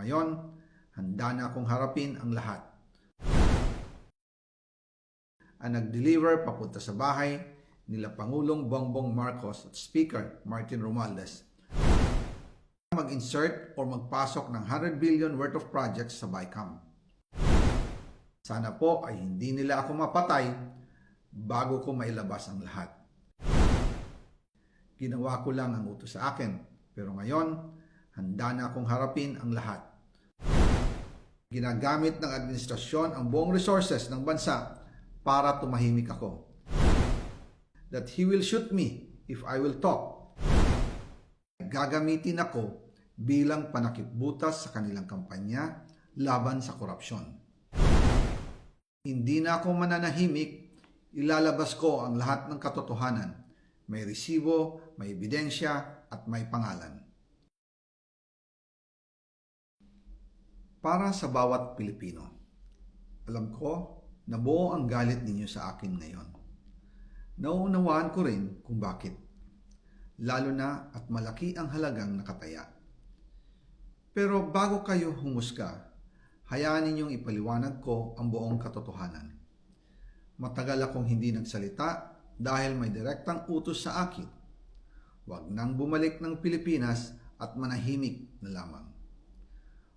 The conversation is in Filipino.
ngayon, handa na akong harapin ang lahat. Ang nag-deliver papunta sa bahay nila Pangulong Bongbong Marcos at Speaker Martin Romualdez mag-insert o magpasok ng 100 billion worth of projects sa BICAM. Sana po ay hindi nila ako mapatay bago ko mailabas ang lahat. Ginawa ko lang ang utos sa akin, pero ngayon, handa na akong harapin ang lahat. Ginagamit ng administrasyon ang buong resources ng bansa para tumahimik ako. That he will shoot me if I will talk. Gagamitin ako bilang panakipbutas sa kanilang kampanya laban sa korupsyon. Hindi na ako mananahimik, ilalabas ko ang lahat ng katotohanan. May resibo, may ebidensya, at may pangalan. Para sa bawat Pilipino, alam ko na buo ang galit ninyo sa akin ngayon. Nauunawaan ko rin kung bakit, lalo na at malaki ang halagang nakataya. Pero bago kayo humusga, hayaan ninyong ipaliwanag ko ang buong katotohanan. Matagal akong hindi nagsalita dahil may direktang utos sa akin. Huwag nang bumalik ng Pilipinas at manahimik na lamang.